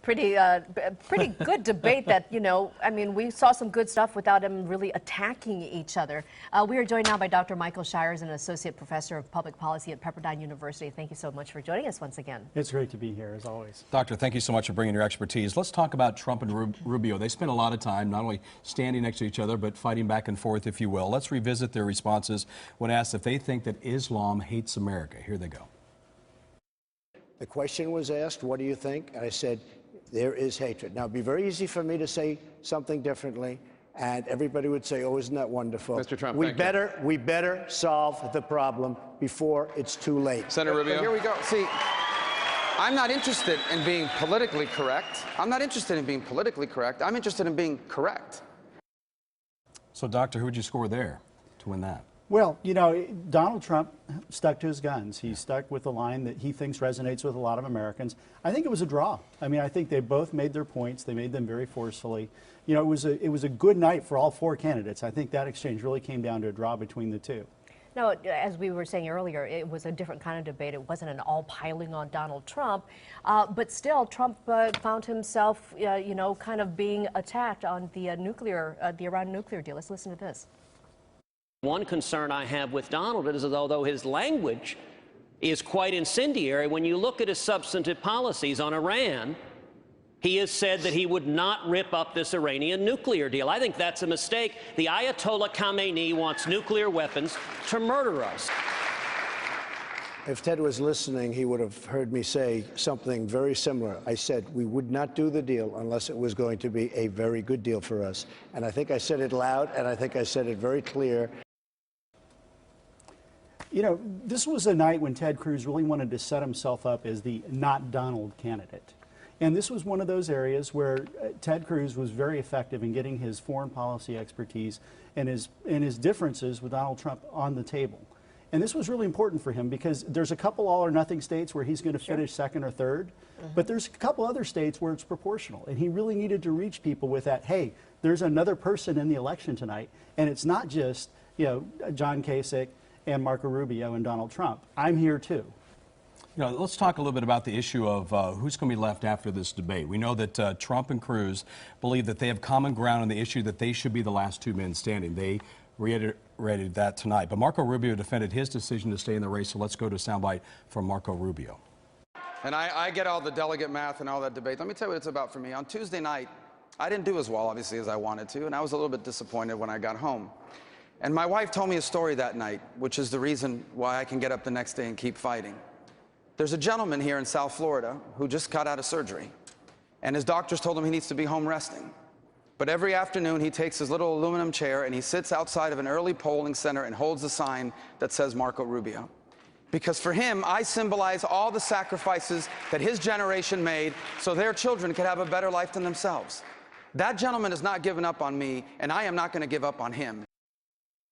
Pretty good debate that, I mean, we saw some good stuff without them really attacking each other. We are joined now by Dr. Michael Shires, an associate professor of public policy at Pepperdine University. Thank you so much for joining us once again. It's great to be here, as always. Doctor, thank you so much for bringing your expertise. Let's talk about Trump and Rubio. They spent a lot of time not only standing next to each other, but fighting back and forth, if you will. Let's revisit their responses when asked if they think that Islam hates America. Here they go. The question was asked, what do you think? And I said, there is hatred. Now, it'd be very easy for me to say something differently, and everybody would say, oh, isn't that wonderful? Mr. Trump, we better solve the problem before it's too late. Senator Rubio. But here we go. See, I'm not interested in being politically correct. I'm not interested in being politically correct. I'm interested in being correct. So, Doctor, who would you score there to win that? Well, Donald Trump stuck to his guns. He stuck with the line that he thinks resonates with a lot of Americans. I think it was a draw. I mean, I think they both made their points. They made them very forcefully. It was a good night for all four candidates. I think that exchange really came down to a draw between the two. No, as we were saying earlier, it was a different kind of debate. It wasn't an all piling on Donald Trump, but still, Trump found himself, kind of being attacked on the Iran nuclear deal. Let's listen to this. One concern I have with Donald is that although his language is quite incendiary, when you look at his substantive policies on Iran, he has said that he would not rip up this Iranian nuclear deal. I think that's a mistake. The Ayatollah Khamenei wants nuclear weapons to murder us. If Ted was listening, he would have heard me say something very similar. I said we would not do the deal unless it was going to be a very good deal for us. And I think I said it loud, and I think I said it very clear. This was a night when Ted Cruz really wanted to set himself up as the not Donald candidate. And this was one of those areas where Ted Cruz was very effective in getting his foreign policy expertise and his differences with Donald Trump on the table. And this was really important for him because there's a couple all or nothing states where he's going to finish second or third, but there's a couple other states where it's proportional. And he really needed to reach people with that, hey, there's another person in the election tonight, and it's not just, John Kasich and Marco Rubio and Donald Trump. I'm here too. Let's talk a little bit about the issue of who's going to be left after this debate. We know that Trump and Cruz believe that they have common ground on the issue that they should be the last two men standing. They reiterated that tonight. But Marco Rubio defended his decision to stay in the race, so let's go to a soundbite from Marco Rubio. And I get all the delegate math and all that debate. Let me tell you what it's about for me. On Tuesday night, I didn't do as well, obviously, as I wanted to, and I was a little bit disappointed when I got home. And my wife told me a story that night, which is the reason why I can get up the next day and keep fighting. There's a gentleman here in South Florida who just got out of surgery, and his doctors told him he needs to be home resting. But every afternoon, he takes his little aluminum chair and he sits outside of an early polling center and holds a sign that says Marco Rubio. Because for him, I symbolize all the sacrifices that his generation made so their children could have a better life than themselves. That gentleman has not given up on me, and I am not going to give up on him.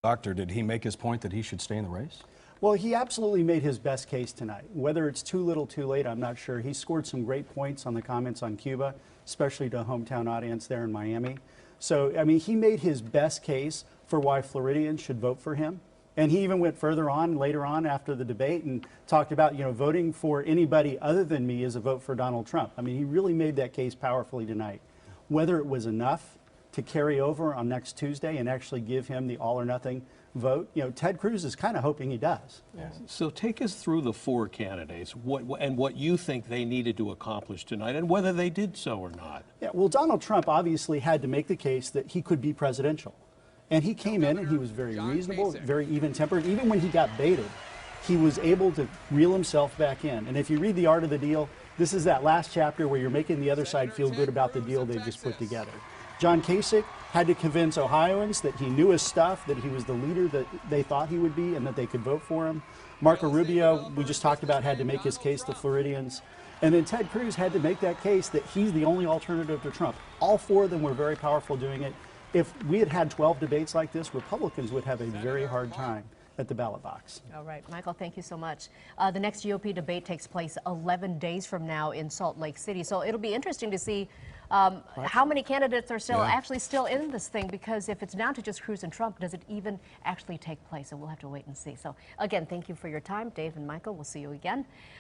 Doctor, did he make his point that he should stay in the race? Well, he absolutely made his best case tonight. Whether it's too little, too late, I'm not sure. He scored some great points on the comments on Cuba, especially to a hometown audience there in Miami. So, I mean, he made his best case for why Floridians should vote for him. And he even went further on later on after the debate and talked about, voting for anybody other than me is a vote for Donald Trump. I mean, he really made that case powerfully tonight. Whether it was enough to carry over on next Tuesday and actually give him the all or nothing vote, Ted Cruz is kind of hoping he does. Yeah. So take us through the four candidates what you think they needed to accomplish tonight and whether they did so or not. Yeah, well, Donald Trump obviously had to make the case that he could be presidential. And he came in and he was very reasonable, very even-tempered. Even when he got baited, he was able to reel himself back in. And if you read The Art of the Deal, this is that last chapter where you're making the other side feel good about the deal they just put together. John Kasich had to convince Ohioans that he knew his stuff, that he was the leader that they thought he would be, and that they could vote for him. Marco Rubio, we just talked about, had to make his case to Floridians. And then Ted Cruz had to make that case that he's the only alternative to Trump. All four of them were very powerful doing it. If we had had 12 debates like this, Republicans would have a very hard time at the ballot box. All right, Michael, thank you so much. The next GOP debate takes place 11 days from now in Salt Lake City. So it'll be interesting to see how many candidates are actually still in this thing, because if it's down to just Cruz and Trump, does it even actually take place? So we'll have to wait and see. So again, thank you for your time, Dave and Michael. We'll see you again.